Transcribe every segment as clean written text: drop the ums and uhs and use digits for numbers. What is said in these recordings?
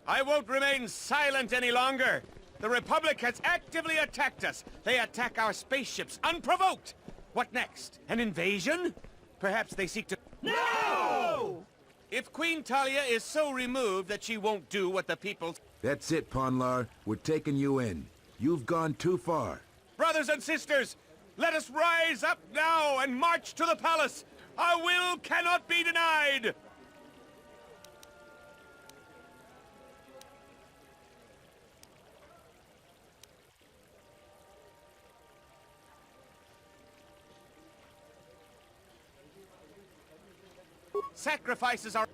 I won't remain silent any longer. The Republic has actively attacked us. They attack our spaceships unprovoked. What next? An invasion? Perhaps they seek to... No! If Queen Talia is so removed that she won't do what the people... That's it, Ponlar. We're taking you in. You've gone too far. Brothers and sisters, let us rise up now and march to the palace. Our will cannot be denied. Sacrifices are...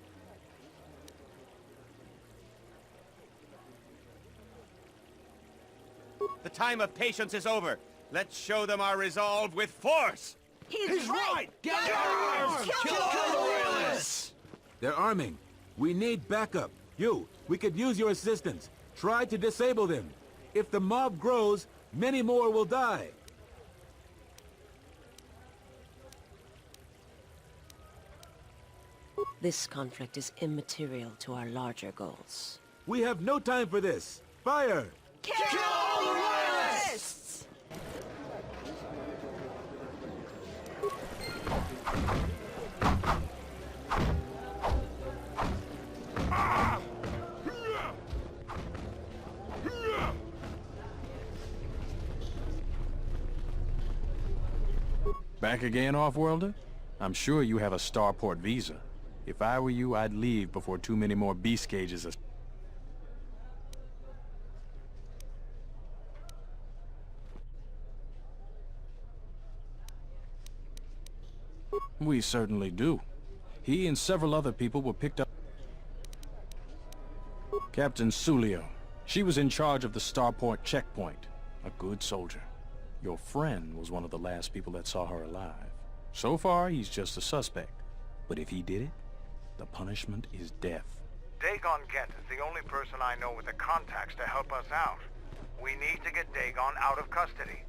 The time of patience is over. Let's show them our resolve with force! He's right! Get arms! Kill the royalists! They're arming. We need backup. We could use your assistance. Try to disable them. If the mob grows, many more will die. This conflict is immaterial to our larger goals. We have no time for this. Fire! Kill the royalists! Back again, Off-Worlder? I'm sure you have a starport visa. If I were you, I'd leave before too many more beast cages are... We certainly do. He and several other people were picked up... Captain Sulio. She was in charge of the starport checkpoint. A good soldier. Your friend was one of the last people that saw her alive. So far, he's just a suspect. But if he did it, the punishment is death. Dagon Gent is the only person I know with the contacts to help us out. We need to get Dagon out of custody.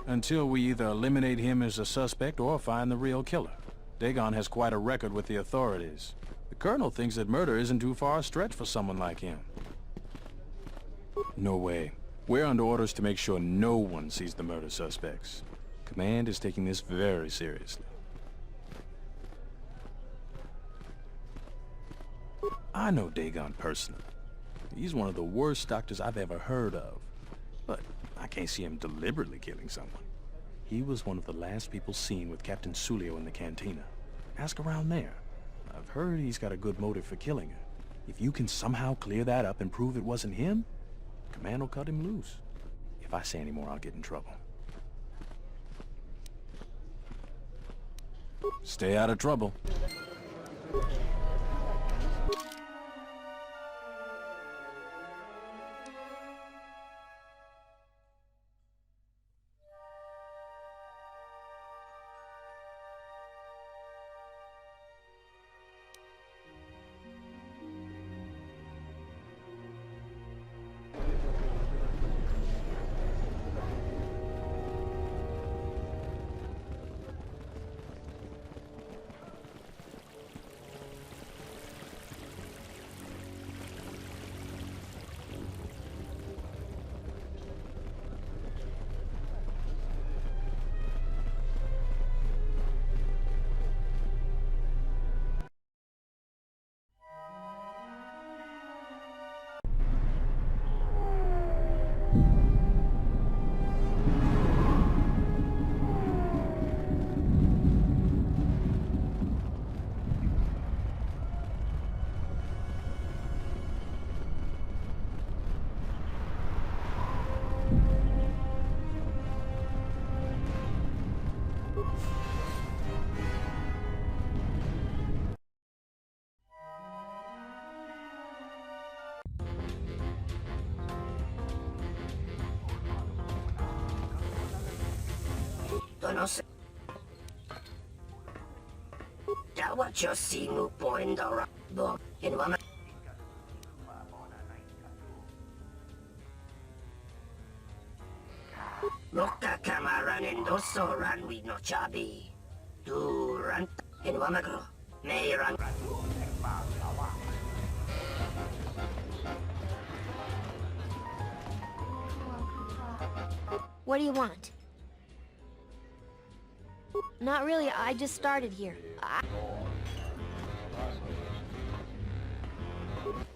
Until we either eliminate him as a suspect or find the real killer. Dagon has quite a record with the authorities. The Colonel thinks that murder isn't too far a stretch for someone like him. No way. We're under orders to make sure no one sees the murder suspects. Command is taking this very seriously. I know Dagon personally. He's one of the worst doctors I've ever heard of. But I can't see him deliberately killing someone. He was one of the last people seen with Captain Sulio in the cantina. Ask around there. I've heard he's got a good motive for killing her. If you can somehow clear that up and prove it wasn't him, Command will cut him loose. If I say any more, I'll get in trouble. Stay out of trouble. No sé. Ya what you see no point around book in one. Loka kamaran in doso ran with no chabi. Do run in Wamagro. May run. What do you want? Not really, I just started here.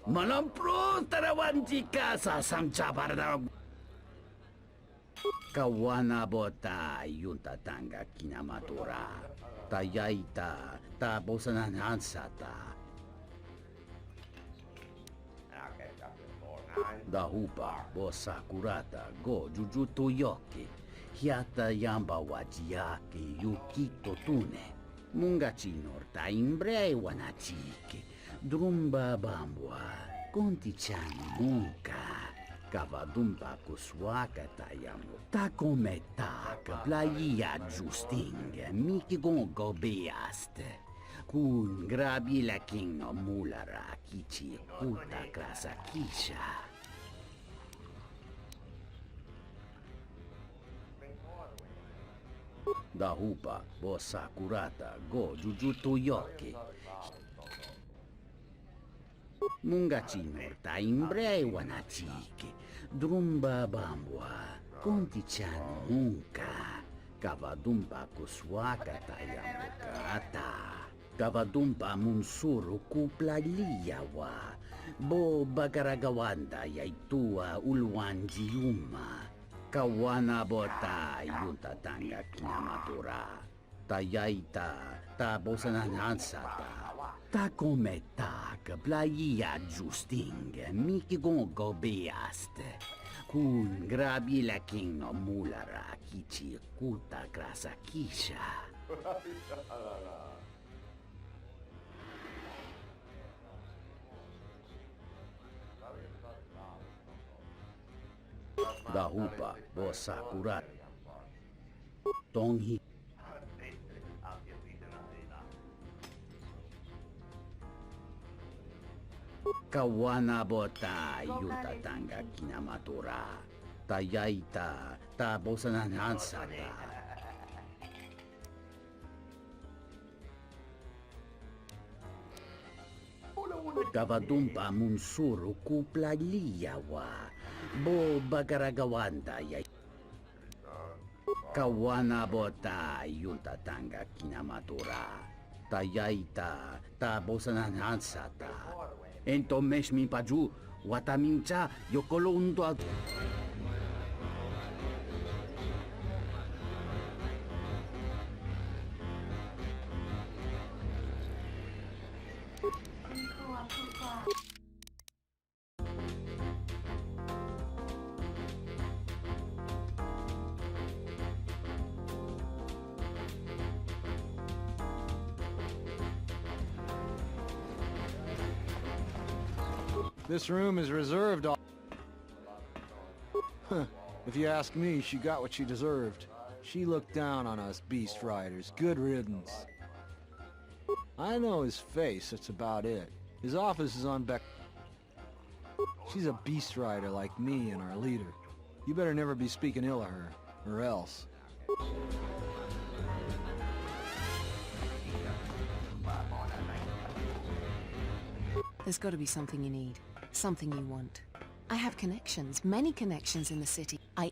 Malampro tarawanti ka sa samchabarda. Kawana bota yunta tanga kinamatura. Tayaita tabosanan hansata. Dahupa bosa kurata go jujuto yoki. Hiata yamba wajiaki yukito tune. Mungachinor ta imbre wanachiki. Drumba bambwa. Konti-chan munka. Kavadumba kuswaka tayamu. Takometa kablaya justing. Miki gongo beaste. Kun grabi la king no mulara kichi kuta krasa kisha. Dahupa bosa kurata go jujuto yoki. Mungachinor ta imbre wanachiki. Drumba bambwa. Konti-chan munka. Kavadumba kuswaka tayamu kata. Kavadumpa munsuru kupla liyawa. Bo bagaragawanda yaitua ulwanji yuma. Kawana bota yunta tanga kinamatura. Tayaita tabosanan hansata. Takometa kaplaya justing. Miki gongo beaste. Kun grabi la king no mulara kichi kuta krasa kisha. Dahupa bosa kurat. Tonghi. Kawana bota yuta tanga kinamatura. Tayaita tabosanan hansata. Kavadumpa munsuru kupla liyawa. Bo bagaragawanda yay. Kawana bota yunta tanga kinamatura. Tayaita tabosanan hansata. Entomesh mi paju watamincha yokolondo. This room is reserved. If you ask me, she got what she deserved. She looked down on us beast riders. Good riddance. I know his face, that's about it. His office is on Beck. She's a beast rider like me and our leader. You better never be speaking ill of her, or else. There's got to be something you need. Something you want. I have connections, many connections in the city. I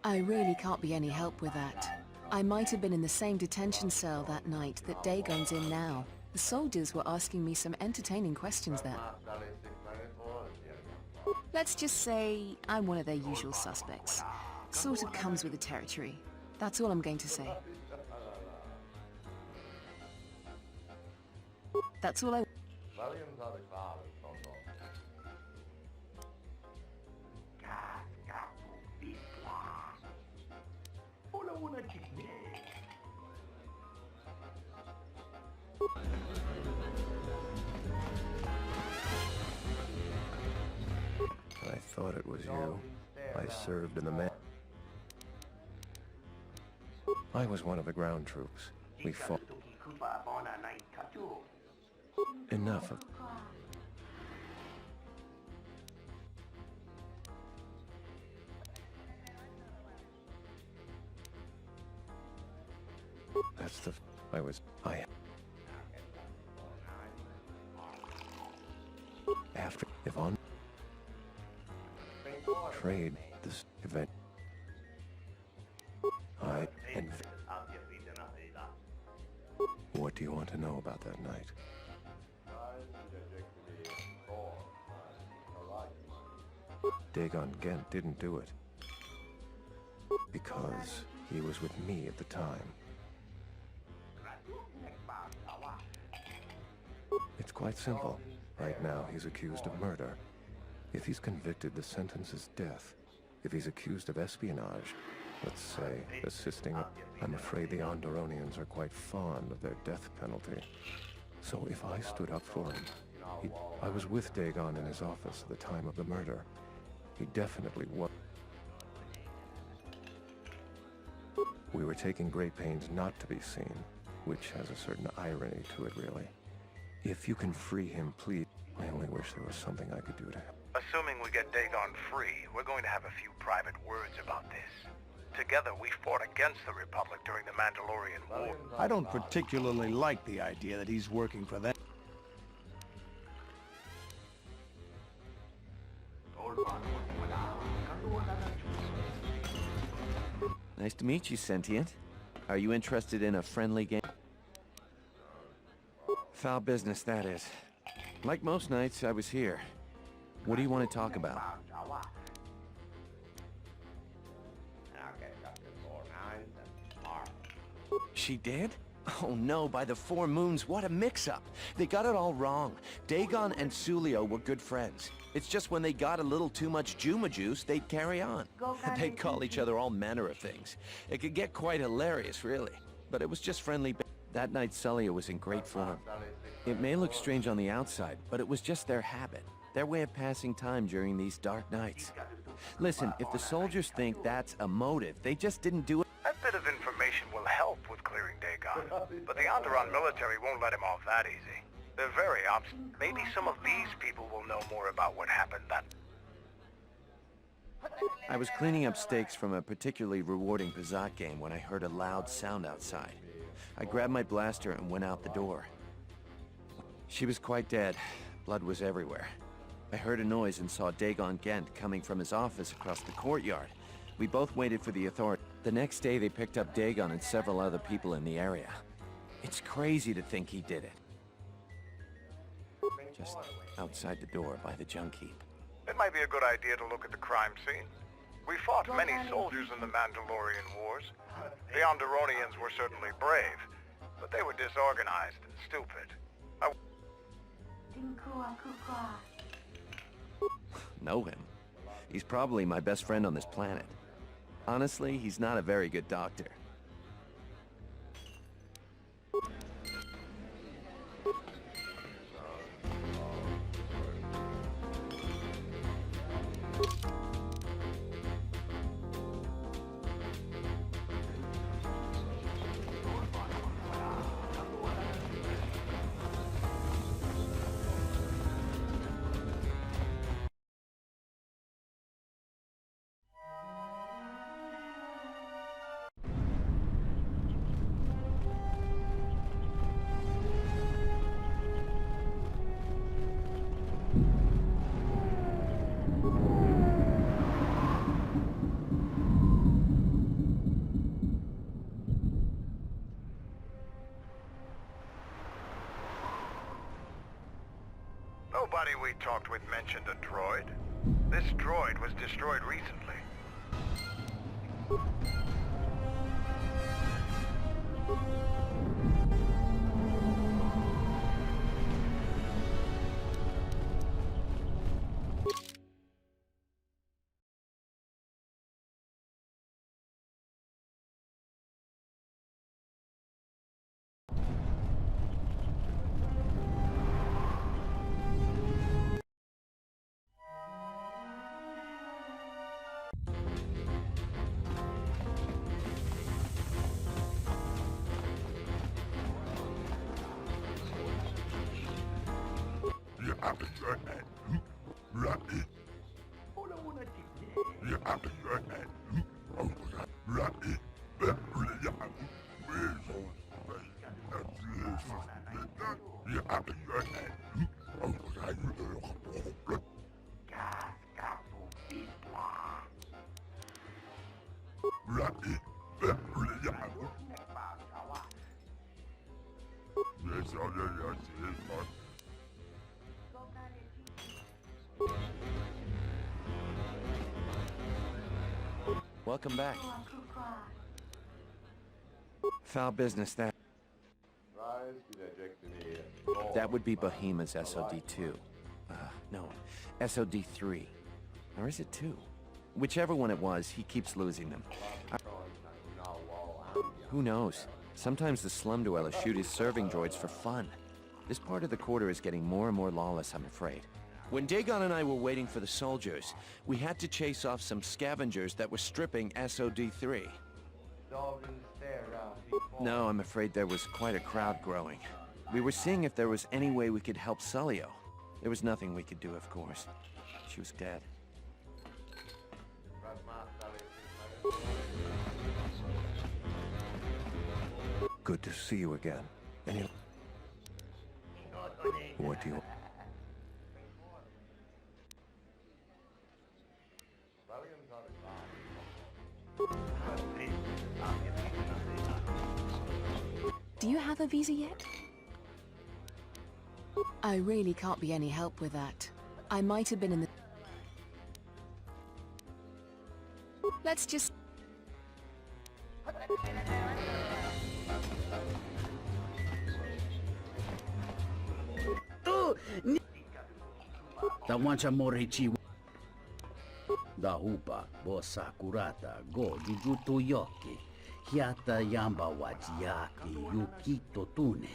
really can't be any help with that. I might have been in the same detention cell that night that Dagon's in now. The soldiers were asking me some entertaining questions there. Let's just say I'm one of their usual suspects. Sort of comes with the territory. That's all I'm going to say. That's all I... I thought it was you. I served in the I was one of the ground troops. We fought. Enough of... That's the... After... If on... afraid this event... What do you want to know about that night? Dagon Gent didn't do it. Because he was with me at the time. It's quite simple. Right now, he's accused of murder. If he's convicted, the sentence is death. If he's accused of espionage, let's say assisting, I'm afraid the Andoronians are quite fond of their death penalty. So if I stood up for him, I was with Dagon in his office at the time of the murder. He definitely was. We were taking great pains not to be seen, which has a certain irony to it, really. If you can free him, please. I only wish there was something I could do to help. Assuming we get Dagon free, we're going to have a few private words about this. Together, we fought against the Republic during the Mandalorian War. I don't particularly like the idea that he's working for them. Nice to meet you, Sentient. Are you interested in a friendly game? Foul business, that is. Like most nights, I was here. What do you want to talk about? She did? Oh no, by the 4 moons, what a mix-up. They got it all wrong. Dagon and Sulio were good friends. It's just when they got a little too much Juma juice, they'd carry on. They'd call each other all manner of things. It could get quite hilarious, really. But it was just friendly. That night, Sulio was in great form. It may look strange on the outside, but it was just their habit. Their way of passing time during these dark nights. Listen, if the soldiers think that's a motive, they just didn't do it. That bit of information will help with clearing Dagon, but the Onderon military won't let him off that easy. They're very obstinate. Maybe some of these people will know more about what happened that... I was cleaning up stakes from a particularly rewarding Pizat game when I heard a loud sound outside. I grabbed my blaster and went out the door. She was quite dead. Blood was everywhere. I heard a noise and saw Dagon Gent coming from his office across the courtyard. We both waited for the authority. The next day they picked up Dagon and several other people in the area. It's crazy to think he did it. Just outside the door by the junk heap. It might be a good idea to look at the crime scene. We fought many soldiers in the Mandalorian Wars. The Onderonians were certainly brave, but they were disorganized and stupid. Know him? He's probably my best friend on this planet. Honestly, he's not a very good doctor. Nobody we talked with mentioned a droid. This droid was destroyed recently. Welcome back. Foul business, that. That would be Bohema's SOD-2. No, SOD-3. Or is it 2? Whichever one it was, he keeps losing them. Who knows? Sometimes the slum dwellers shoot his serving droids for fun. This part of the quarter is getting more and more lawless, I'm afraid. When Dagon and I were waiting for the soldiers, we had to chase off some scavengers that were stripping SOD-3. No, I'm afraid there was quite a crowd growing. We were seeing if there was any way we could help Sulio. There was nothing we could do, of course. She was dead. Good to see you again. What do you... Do you have a visa yet? I really can't be any help with that. I might have been in the... Let's just... Tawancha Morichi Da Hupa, Bosa Kurata, Go Jujutu Yoki, Hiata Yamba Wajiaki, Yukito Tune,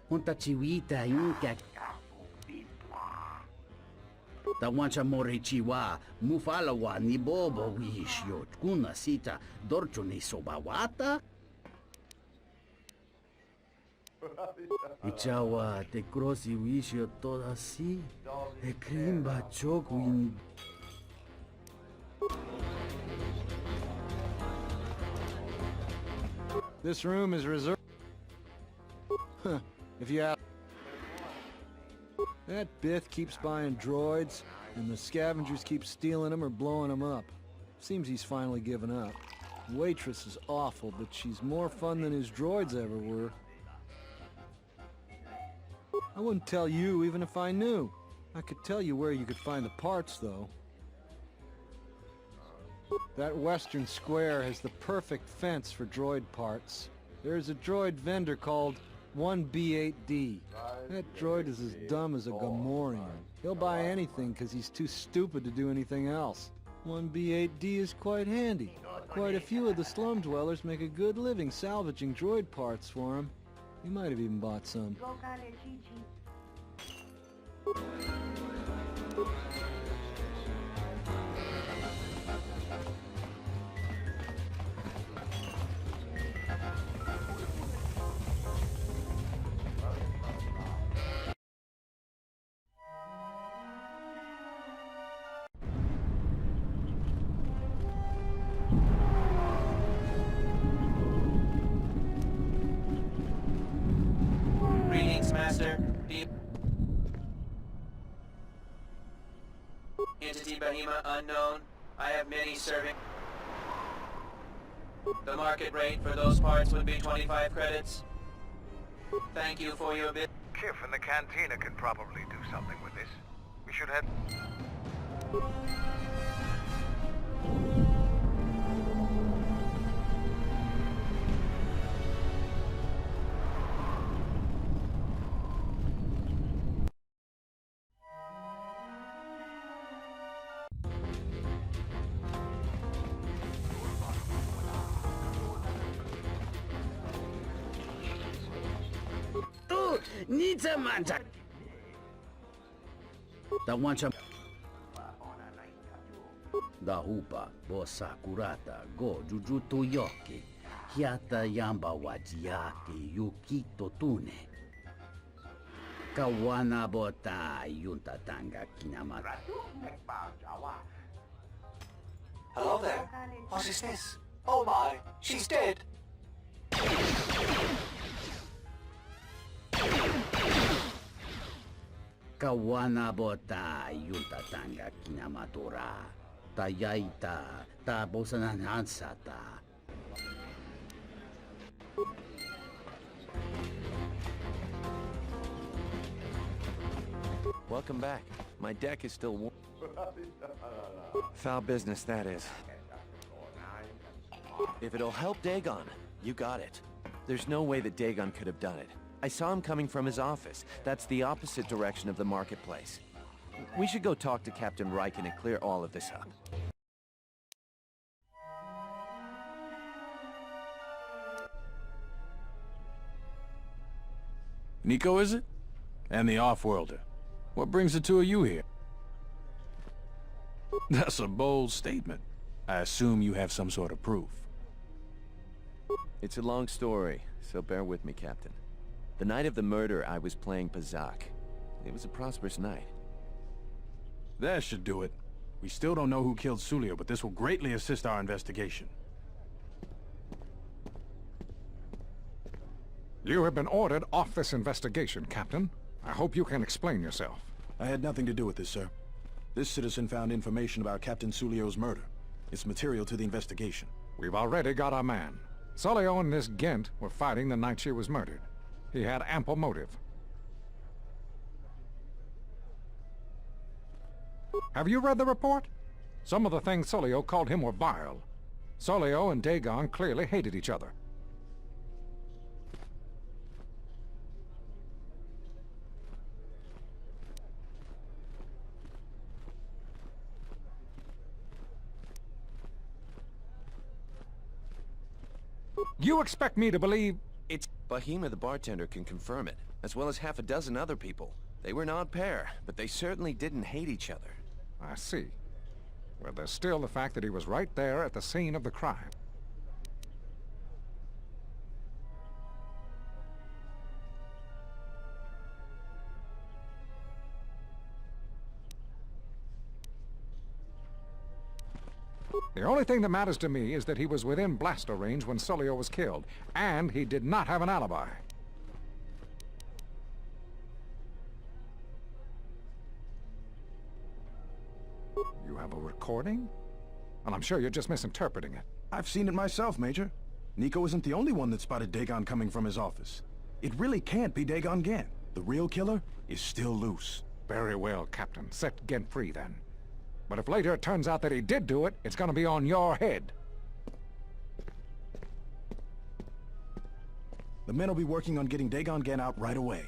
Huntachiwita Yunka Tawancha Morichi wa, Mufalawa Nibobo Wishyo, Kuna Sita, Dorchuni Sobawata? Ichawa te crossi wisho toda si e krimba choku in... This room is reserved. If you ask... That Bith keeps buying droids, and the scavengers keep stealing them or blowing them up. Seems he's finally given up. The waitress is awful, but she's more fun than his droids ever were. I wouldn't tell you even if I knew. I could tell you where you could find the parts, though. That western square has the perfect fence for droid parts. There's a droid vendor called 1B8D. That droid is as dumb as a Gamorrean. He'll buy anything because he's too stupid to do anything else. 1B8D is quite handy. Quite a few of the slum dwellers make a good living salvaging droid parts for him. He might have even bought some. Greetings, Master. Entity Bahima unknown. I have many serving. The market rate for those parts would be 25 credits. Thank you for your bid. Kif and the Cantina can probably do something with this. We should head... Needs a manta. Tawancha Da Hupa, Bosa Kurata, Go Jujutu Yoki, Hiata Yamba Wajiaki, Yukito Tune. Kawana Bota Yunta Tanga Kinamata. Hello there. What is this? Oh my, she's dead. Kawana Bota Yunta Tanga Kinamatura. Tayaita, Ta Bosananansata, Welcome back. My deck is still warm. Foul business, that is. If it'll help Dagon, you got it. There's no way that Dagon could have done it. I saw him coming from his office. That's the opposite direction of the marketplace. We should go talk to Captain Riken and clear all of this up. Nico, is it? And the off-worlder. What brings the two of you here? That's a bold statement. I assume you have some sort of proof. It's a long story, so bear with me, Captain. The night of the murder, I was playing Pazak. It was a prosperous night. That should do it. We still don't know who killed Sulio, but this will greatly assist our investigation. You have been ordered off this investigation, Captain. I hope you can explain yourself. I had nothing to do with this, sir. This citizen found information about Captain Sulio's murder. It's material to the investigation. We've already got our man. Sulio and this Gent were fighting the night she was murdered. He had ample motive. Have you read the report? Some of the things Sulio called him were vile. Sulio and Dagon clearly hated each other. You expect me to believe... It's... Bahima the bartender can confirm it, as well as half a dozen other people. They were an odd pair, but they certainly didn't hate each other. I see. Well, there's still the fact that he was right there at the scene of the crime. The only thing that matters to me is that he was within blaster range when Sulio was killed, and he did not have an alibi. You have a recording? Well, I'm sure you're just misinterpreting it. I've seen it myself, Major. Nico isn't the only one that spotted Dagon coming from his office. It really can't be Dagon Gent. The real killer is still loose. Very well, Captain. Set Gent free, then. But if later it turns out that he did do it, it's gonna be on your head. The men will be working on getting Dagon Gent out right away.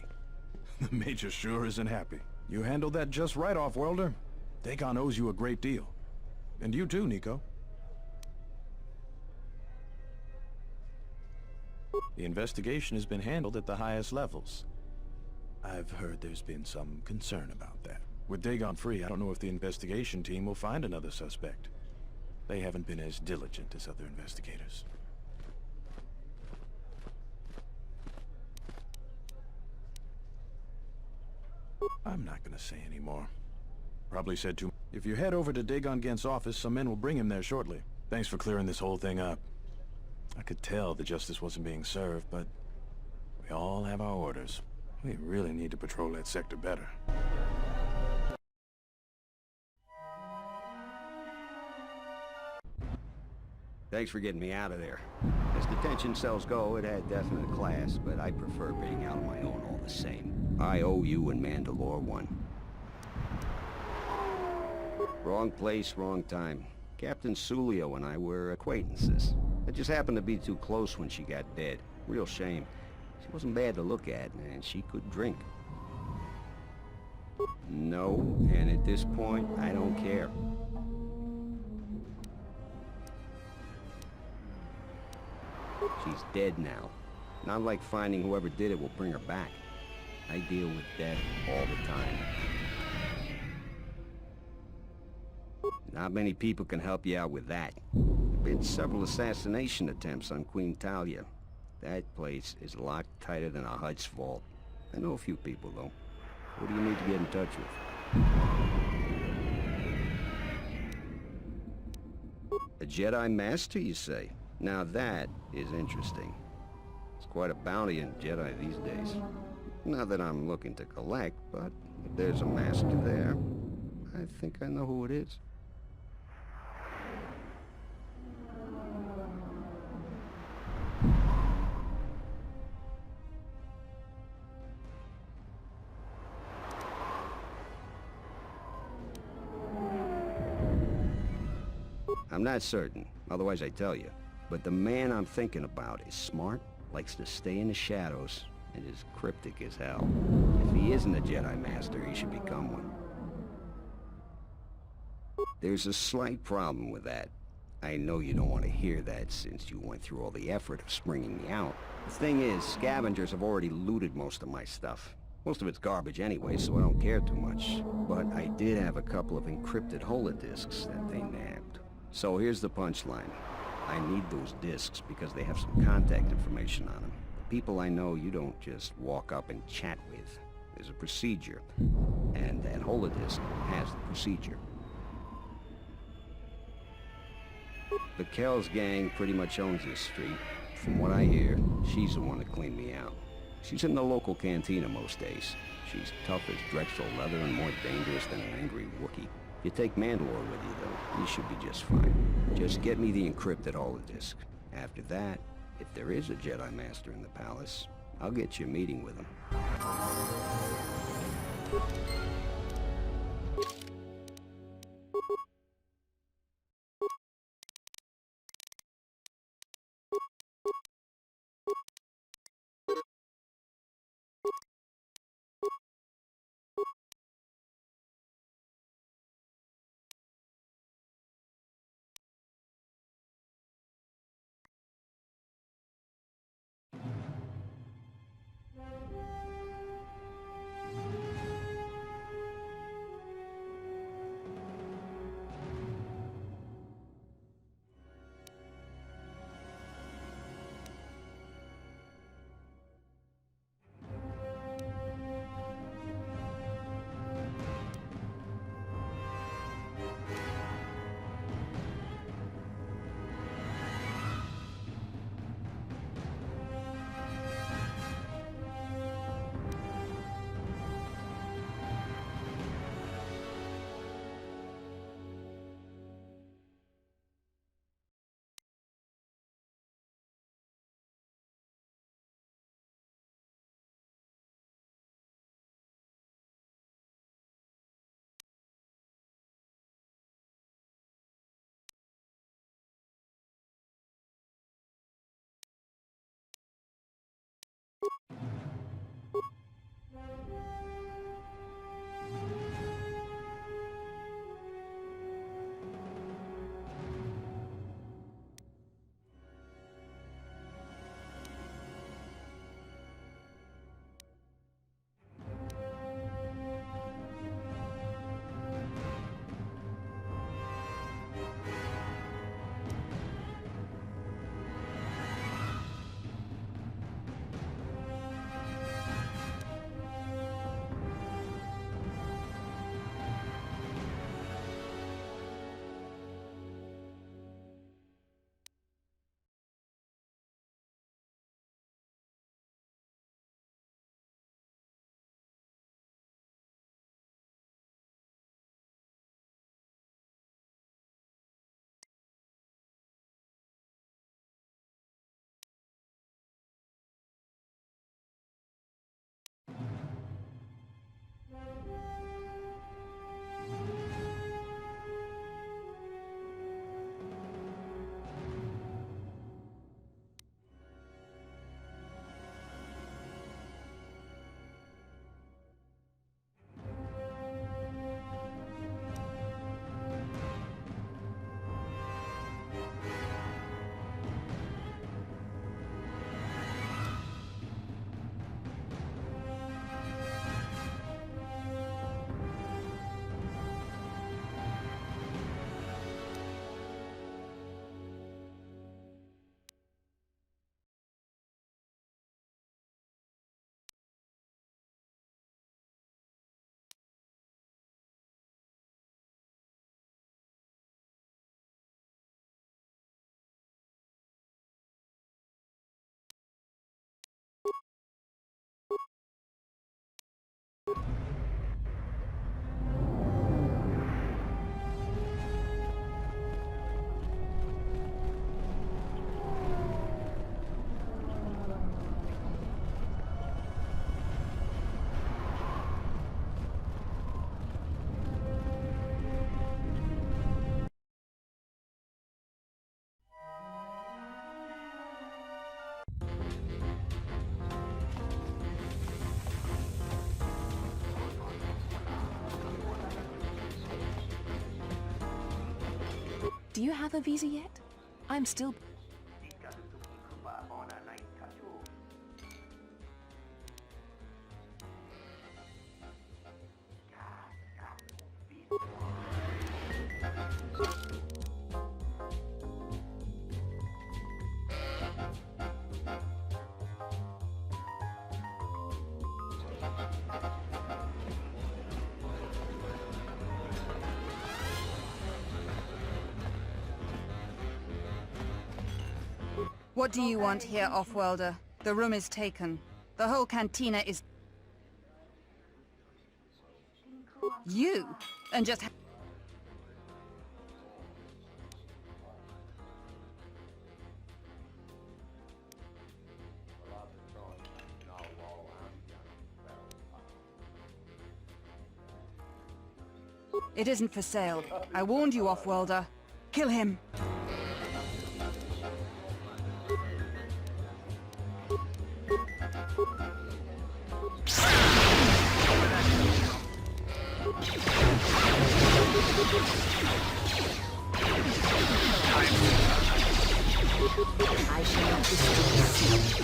The Major sure isn't happy. You handled that just right, off-worlder. Dagon owes you a great deal. And you too, Nico. The investigation has been handled at the highest levels. I've heard there's been some concern about that. With Dagon free, I don't know if the investigation team will find another suspect. They haven't been as diligent as other investigators. I'm not gonna say any more. Probably said too much. If you head over to Dagon Gent's office, some men will bring him there shortly. Thanks for clearing this whole thing up. I could tell the justice wasn't being served, but we all have our orders. We really need to patrol that sector better. Thanks for getting me out of there. As detention cells go, it had definite class, but I prefer being out on my own all the same. I owe you and Mandalore one. Wrong place, wrong time. Captain Sulio and I were acquaintances. It just happened to be too close when she got dead. Real shame. She wasn't bad to look at, and she could drink. No, and at this point, I don't care. She's dead now. Not like finding whoever did it will bring her back. I deal with death all the time. Not many people can help you out with that. There have been several assassination attempts on Queen Talia. That place is locked tighter than a Hut's vault. I know a few people, though. Who do you need to get in touch with? A Jedi Master, you say? Now that is interesting. It's quite a bounty in Jedi these days. Not that I'm looking to collect, but if there's a master there, I think I know who it is. I'm not certain, otherwise I'd tell you. But the man I'm thinking about is smart, likes to stay in the shadows, and is cryptic as hell. If he isn't a Jedi Master, he should become one. There's a slight problem with that. I know you don't want to hear that since you went through all the effort of springing me out. The thing is, scavengers have already looted most of my stuff. Most of it's garbage anyway, so I don't care too much. But I did have a couple of encrypted holodisks that they nabbed. So here's the punchline. I need those disks because they have some contact information on them. People I know you don't just walk up and chat with. There's a procedure, and that holodisk has the procedure. The Kells gang pretty much owns this street. From what I hear, she's the one that cleaned me out. She's in the local cantina most days. She's tough as Drexel leather and more dangerous than an angry Wookiee. If you take Mandalore with you, though, you should be just fine. Just get me the encrypted holodisk. After that, if there is a Jedi Master in the palace, I'll get you a meeting with him. Do you have a visa yet? I'm still... What do you want here, Offworlder? The room is taken. The whole cantina is... You? And just... It isn't for sale. I warned you, Offworlder. Kill him! I shall not disgrace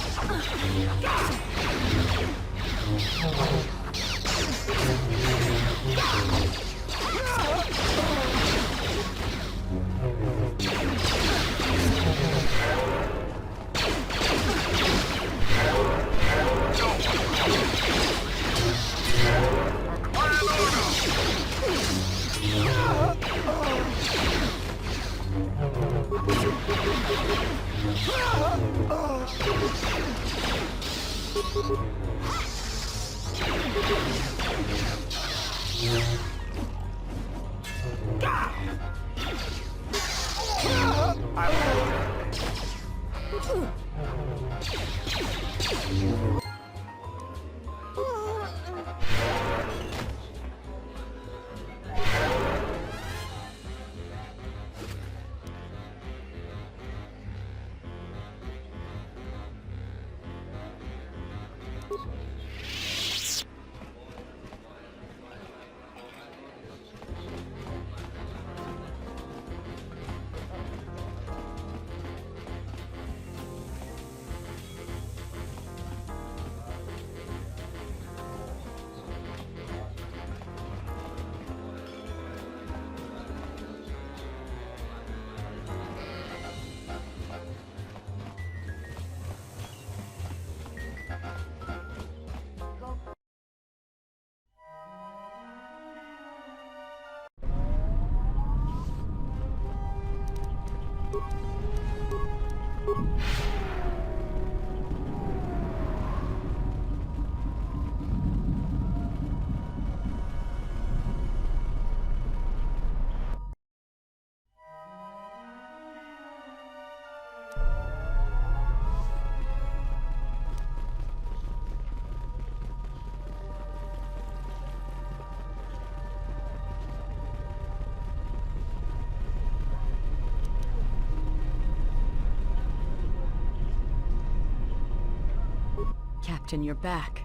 Captain, you're back.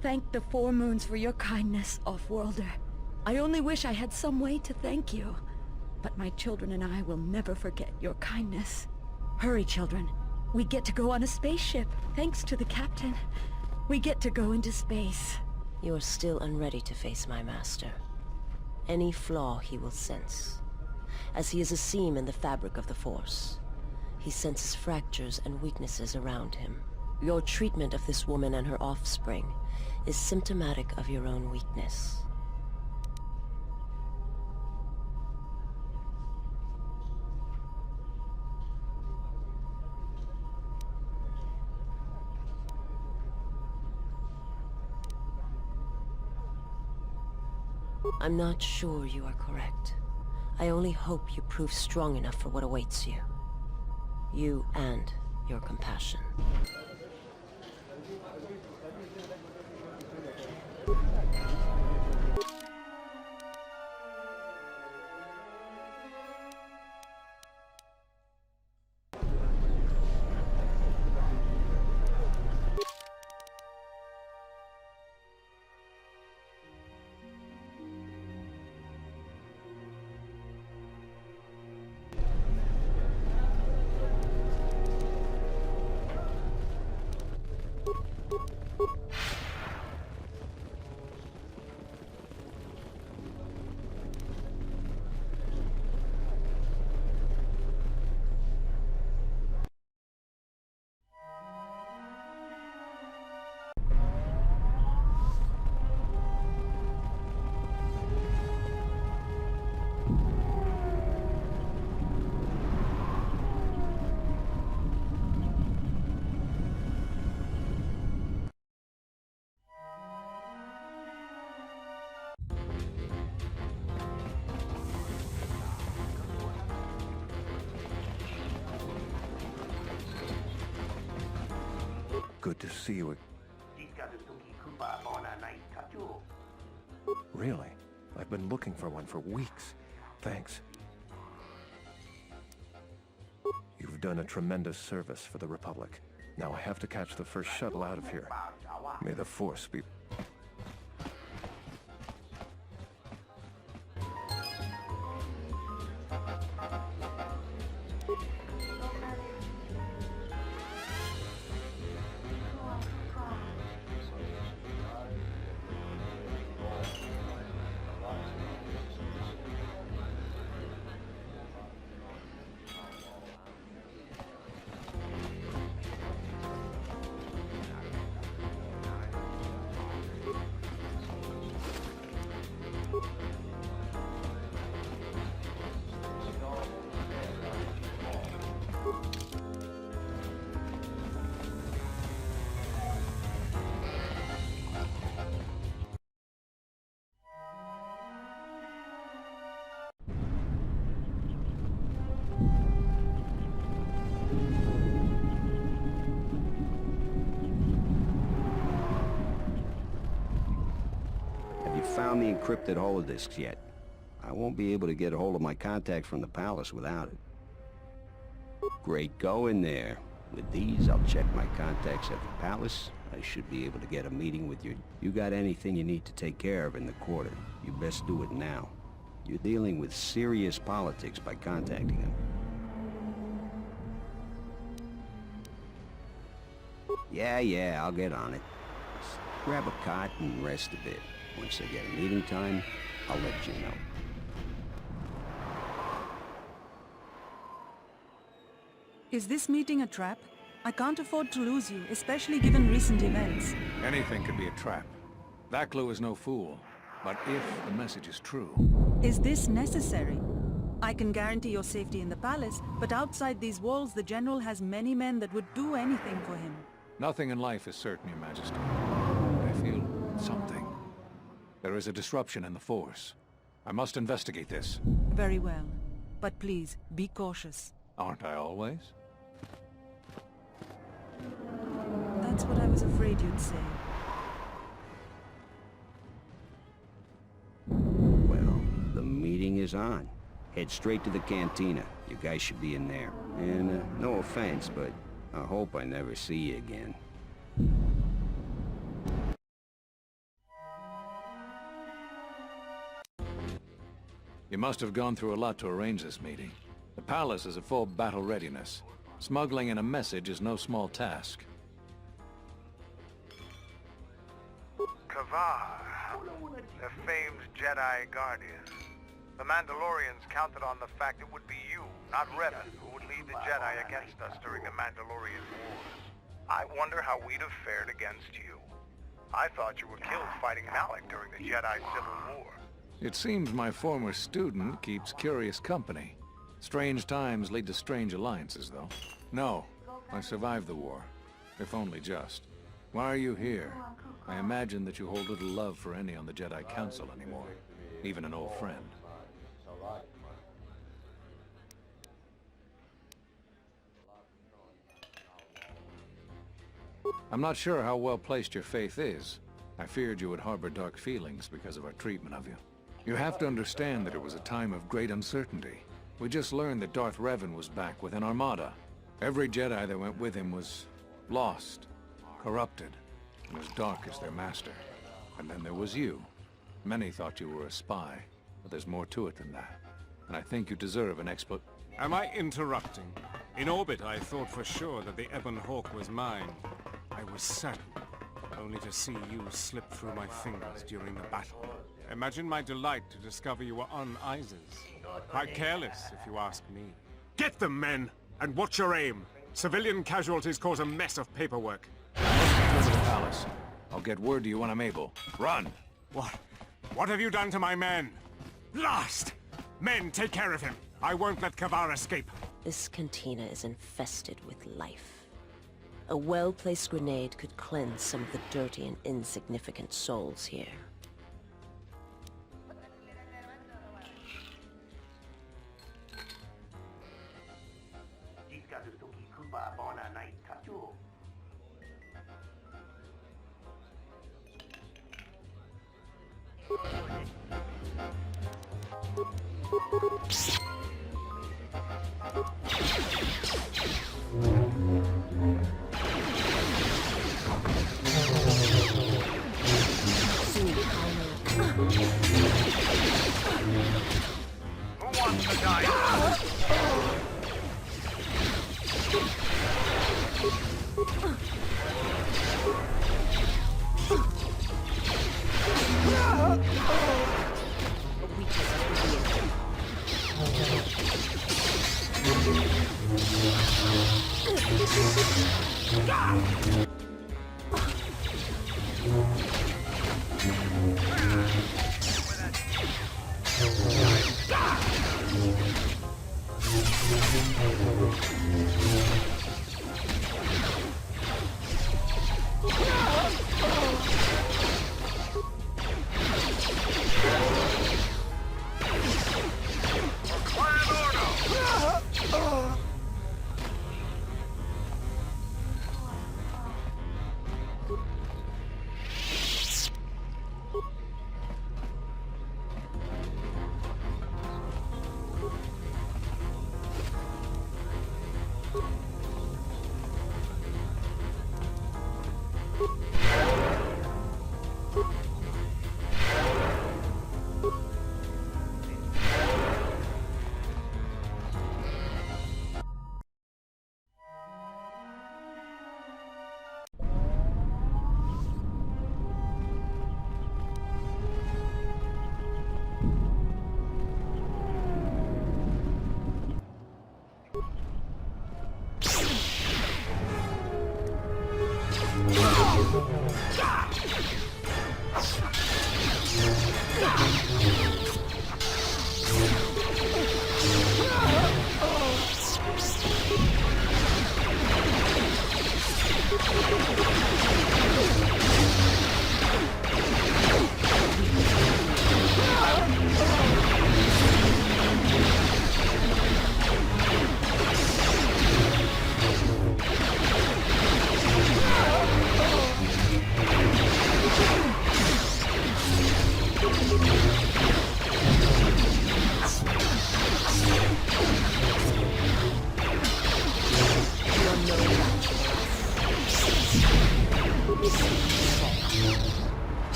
Thank the Four Moons for your kindness, Offworlder. I only wish I had some way to thank you. But my children and I will never forget your kindness. Hurry, children. We get to go on a spaceship, thanks to the Captain. We get to go into space. You're still unready to face my master. Any flaw he will sense, as he is a seam in the fabric of the Force. He senses fractures and weaknesses around him. Your treatment of this woman and her offspring is symptomatic of your own weakness. I'm not sure you are correct. I only hope you prove strong enough for what awaits you. You and your compassion. Good to see you. Really? I've been looking for one for weeks. Thanks. You've done a tremendous service for the Republic. Now I have to catch the first shuttle out of here. May the Force be... Found the encrypted holodisks yet? I won't be able to get a hold of my contact from the palace without it. Great going there. With these, I'll check my contacts at the palace. I should be able to get a meeting with you. You got anything you need to take care of in the quarter, you best do it now. You're dealing with serious politics by contacting them. Yeah, I'll get on it. Just grab a cot and rest a bit. Once I get a meeting time, I'll let you know. Is this meeting a trap? I can't afford to lose you, especially given recent events. Anything could be a trap. That clue is no fool. But if the message is true... Is this necessary? I can guarantee your safety in the palace, but outside these walls the General has many men that would do anything for him. Nothing in life is certain, Your Majesty. I feel something. There is a disruption in the Force. I must investigate this. Very well. But please, be cautious. Aren't I always? That's what I was afraid you'd say. Well, the meeting is on. Head straight to the cantina. You guys should be in there. And no offense, but I hope I never see you again. You must have gone through a lot to arrange this meeting. The palace is at full battle readiness. Smuggling in a message is no small task. Kavar, the famed Jedi Guardian. The Mandalorians counted on the fact it would be you, not Revan, who would lead the Jedi against us during the Mandalorian Wars. I wonder how we'd have fared against you. I thought you were killed fighting Malak during the Jedi Civil War. It seems my former student keeps curious company. Strange times lead to strange alliances, though. No, I survived the war. If only just. Why are you here? I imagine that you hold little love for any on the Jedi Council anymore. Even an old friend. I'm not sure how well placed your faith is. I feared you would harbor dark feelings because of our treatment of you. You have to understand that it was a time of great uncertainty. We just learned that Darth Revan was back with an armada. Every Jedi that went with him was lost, corrupted, and as dark as their master. And then there was you. Many thought you were a spy, but there's more to it than that. And I think you deserve an Am I interrupting? In orbit, I thought for sure that the Ebon Hawk was mine. I was certain, only to see you slip through my fingers during the battle. Imagine my delight to discover you were on Isis. Quite careless, if you ask me. Get them, men! And watch your aim! Civilian casualties cause a mess of paperwork. Go to the palace. I'll get word to you when I'm able. Run! What have you done to my men? Blast! Men, take care of him! I won't let Kavar escape. This cantina is infested with life. A well-placed grenade could cleanse some of the dirty and insignificant souls here. Who wants to die?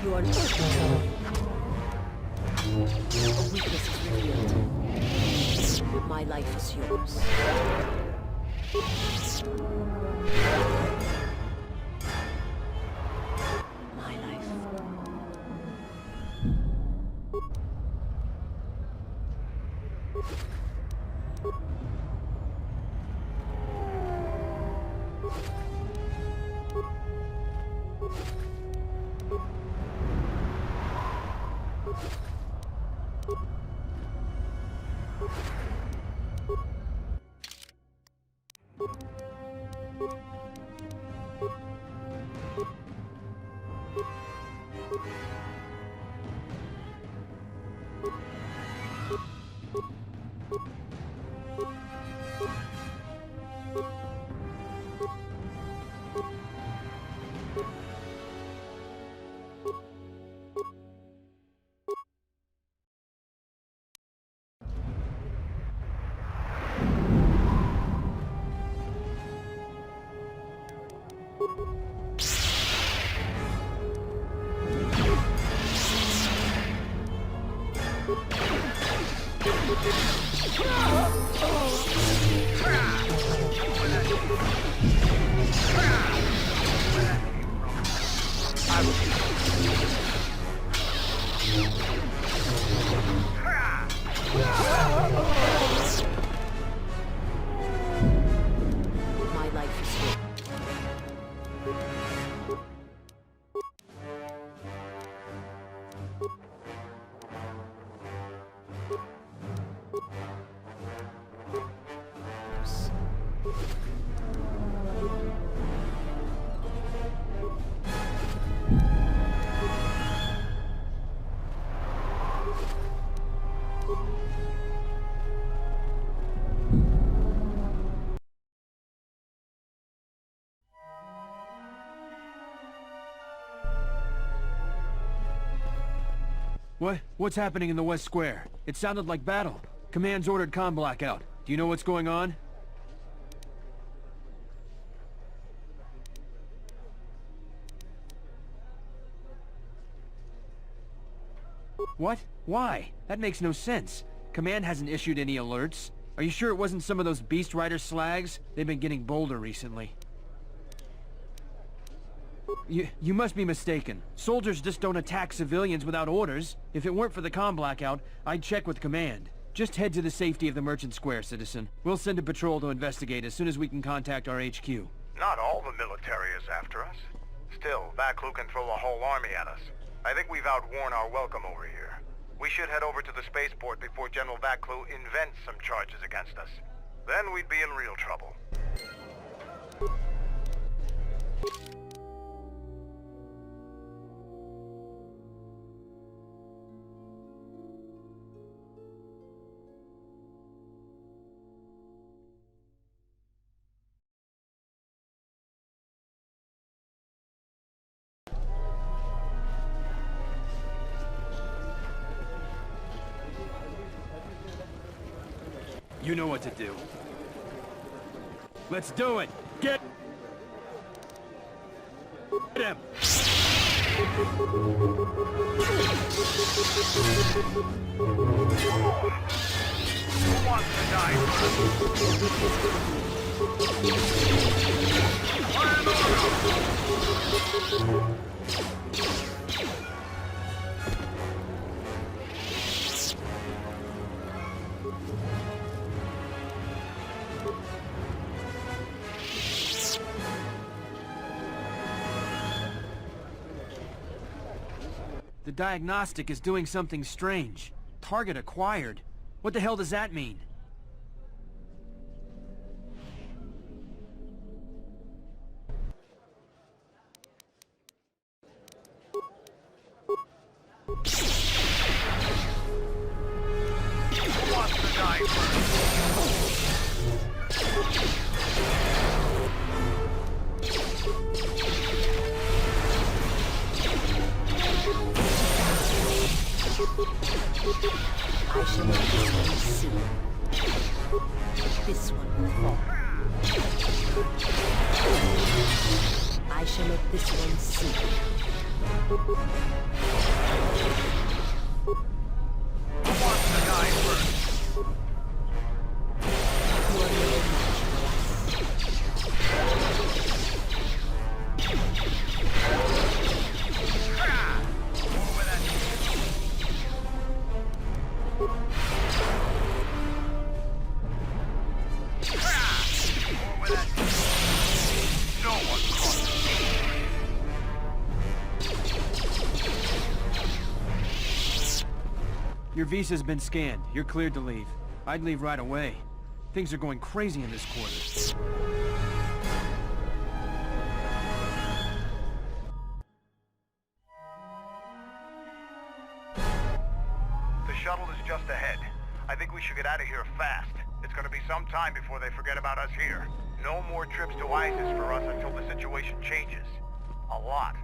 You are not. A weakness is revealed. My life is yours. My life. What's happening in the West Square? It sounded like battle. Command's ordered comm blackout. Do you know what's going on? What? Why? That makes no sense. Command hasn't issued any alerts. Are you sure it wasn't some of those Beast Rider slags? They've been getting bolder recently. You must be mistaken. Soldiers just don't attack civilians without orders. If it weren't for the comm blackout, I'd check with Command. Just head to the safety of the Merchant Square, citizen. We'll send a patrol to investigate as soon as we can contact our HQ. Not all the military is after us. Still, Vaklu can throw a whole army at us. I think we've outworn our welcome over here. We should head over to the spaceport before General Vaklu invents some charges against us. Then we'd be in real trouble. You know what to do. Let's do it! Get him! Who wants to die The diagnostic is doing something strange. Target acquired. What the hell does that mean? Who wants to die I shall make this one see. This one will fall. I shall make this one see. Who wants to die first? You are no match for Your visa's been scanned. You're cleared to leave. I'd leave right away. Things are going crazy in this quarter. The shuttle is just ahead. I think we should get out of here fast. It's gonna be some time before they forget about us here. No more trips to ISIS for us until the situation changes. A lot.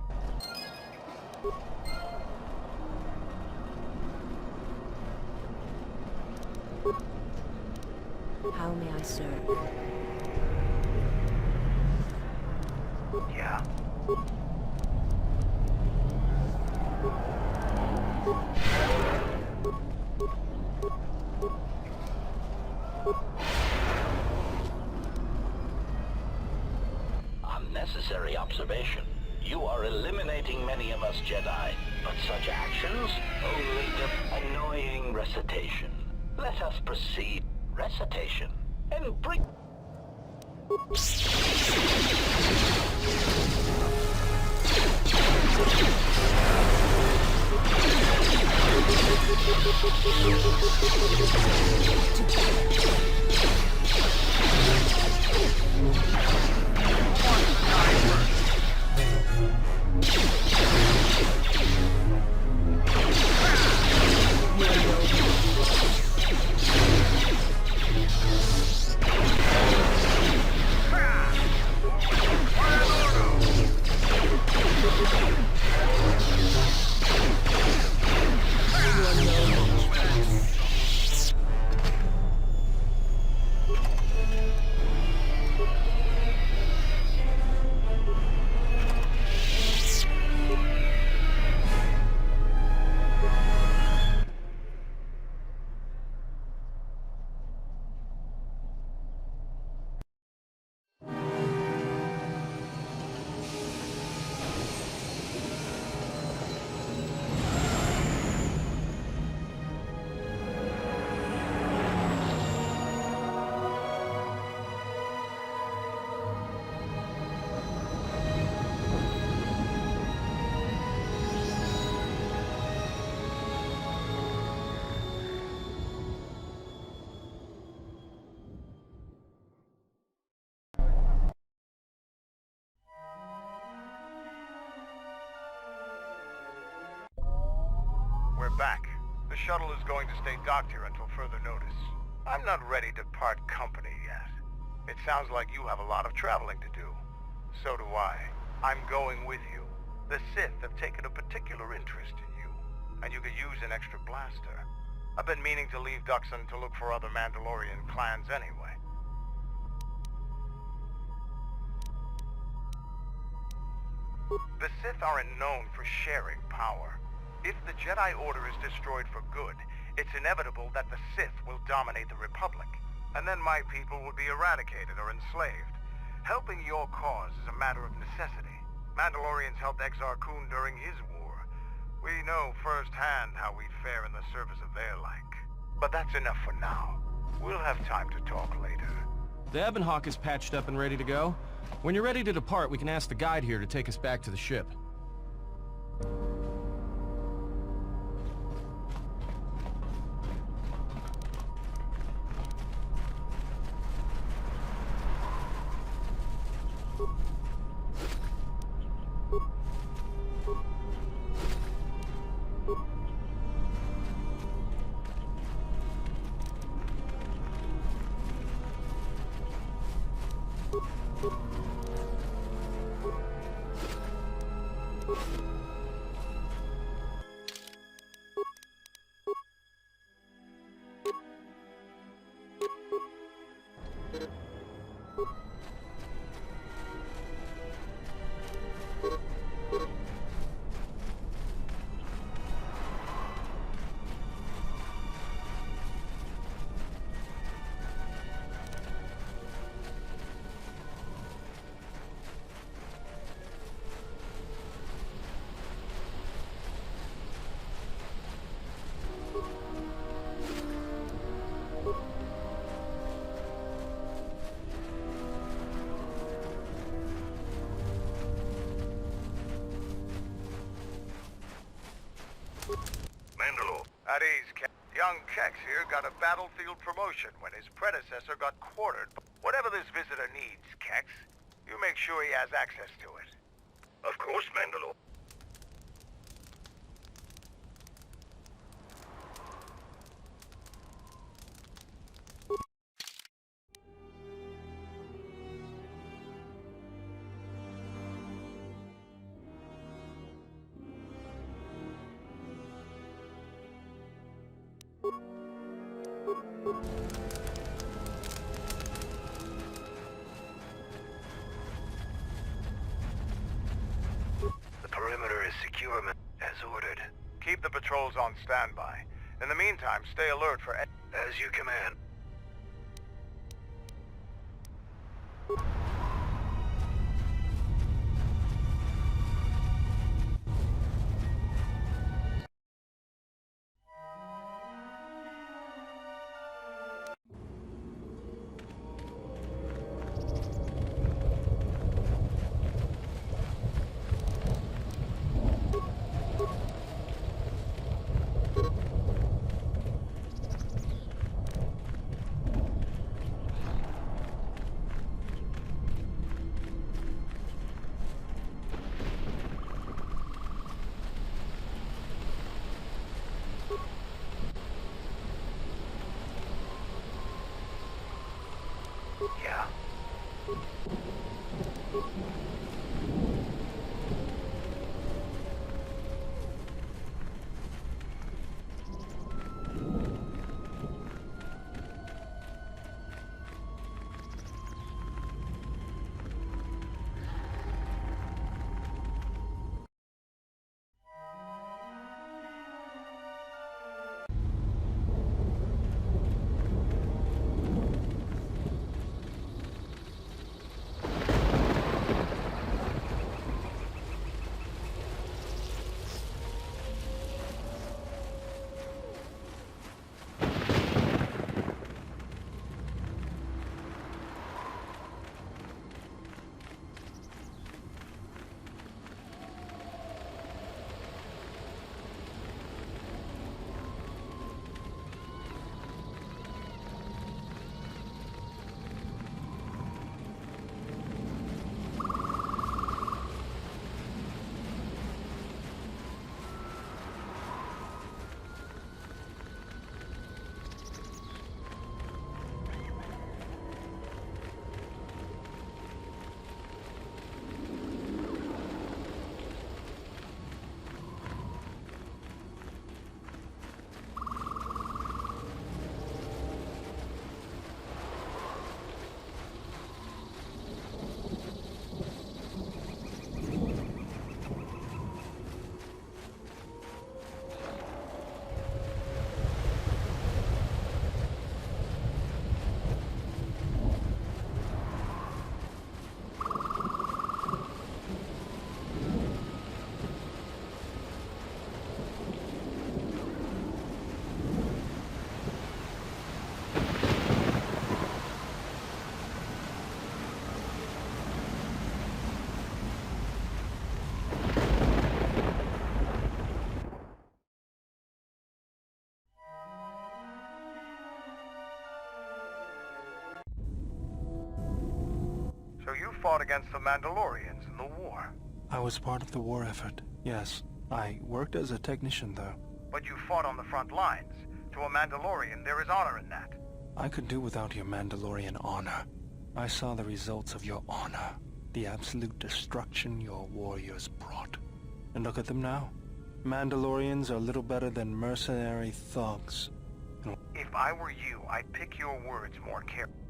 How may I serve? Yeah? Unnecessary observation. You are eliminating many of us Jedi, but such actions only annoying recitation. Let us proceed. Recitation and bring. We're back. The shuttle is going to stay docked here until further notice. I'm not ready to part company yet. It sounds like you have a lot of traveling to do. So do I. I'm going with you. The Sith have taken a particular interest in you, and you could use an extra blaster. I've been meaning to leave Duxon to look for other Mandalorian clans anyway. The Sith aren't known for sharing power. If the Jedi Order is destroyed for good, it's inevitable that the Sith will dominate the Republic, and then my people will be eradicated or enslaved. Helping your cause is a matter of necessity. Mandalorians helped Exar Kun during his war. We know firsthand how we fare in the service of their like. But that's enough for now. We'll have time to talk later. The Ebon Hawk is patched up and ready to go. When you're ready to depart, we can ask the guide here to take us back to the ship. At ease, young Kex here got a battlefield promotion when his predecessor got quartered. Whatever this visitor needs, Kex, you make sure he has access to it. Of course, Mandalore. The perimeter is secure, as ordered. Keep the patrols on standby. In the meantime, stay alert for... As you command. fought against the Mandalorians in the war. I was part of the war effort, yes. I worked as a technician, though. But you fought on the front lines. To a Mandalorian, there is honor in that. I could do without your Mandalorian honor. I saw the results of your honor. The absolute destruction your warriors brought. And look at them now. Mandalorians are little better than mercenary thugs. If I were you, I'd pick your words more carefully.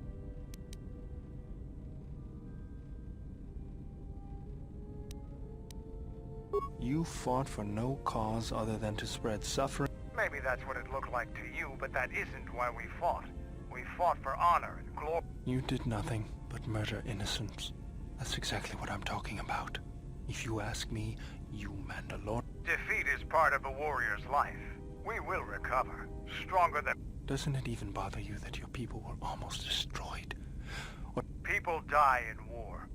You fought for no cause other than to spread suffering. Maybe that's what it looked like to you, but that isn't why we fought. We fought for honor and glory. You did nothing but murder innocents. That's exactly what I'm talking about. If you ask me, you Mandalorian... Defeat is part of a warrior's life. We will recover. Stronger than... Doesn't it even bother you that your people were almost destroyed? Or... People die in war.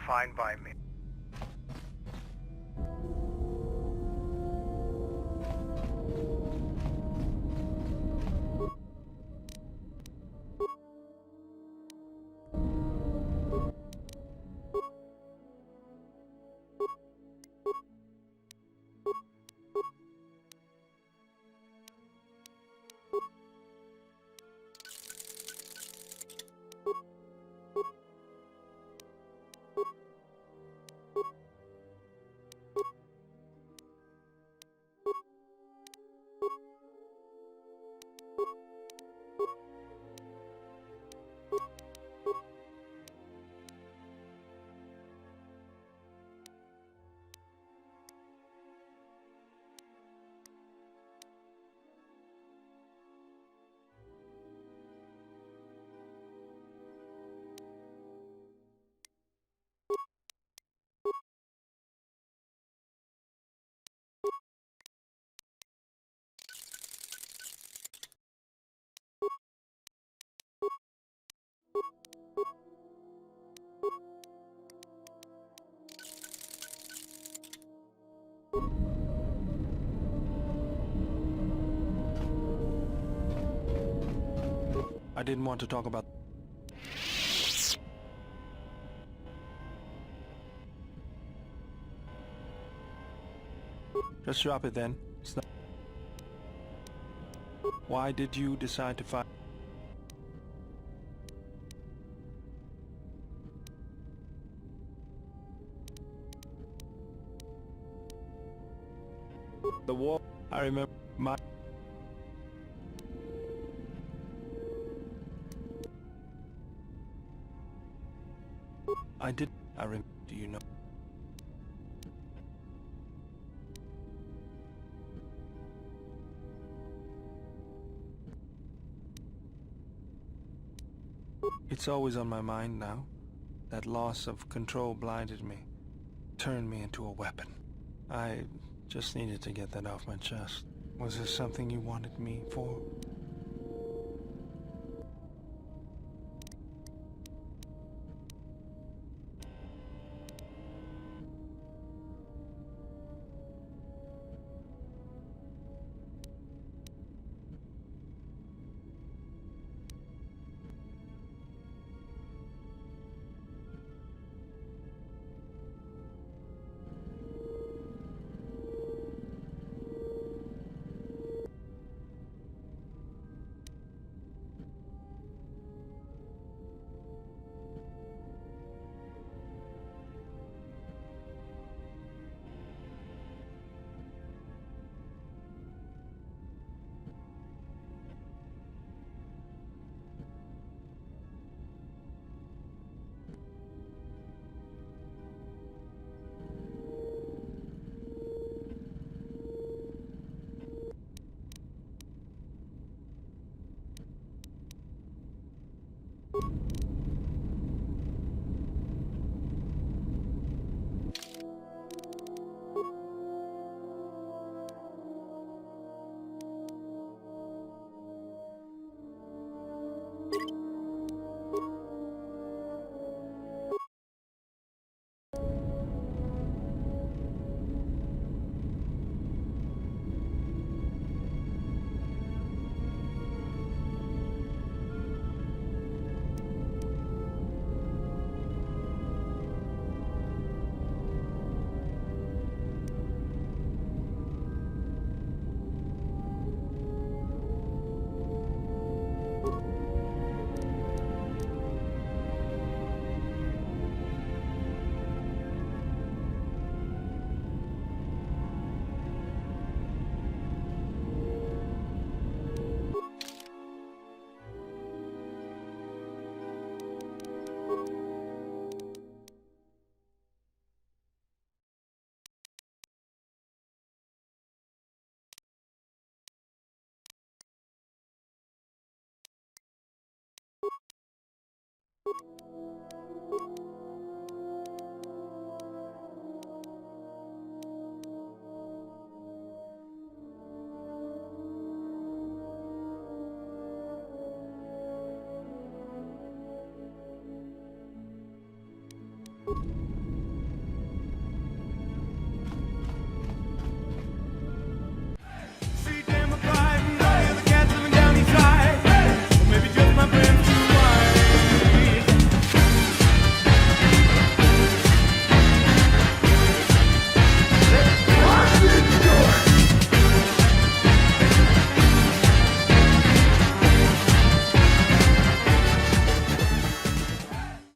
Fine by me. I didn't want to talk about... Just drop it then. It's not... Why did you decide to fight? The war... I remember my... I did... I remember... Do you know... It's always on my mind now. That loss of control blinded me. Turned me into a weapon. I just needed to get that off my chest. Was there something you wanted me for?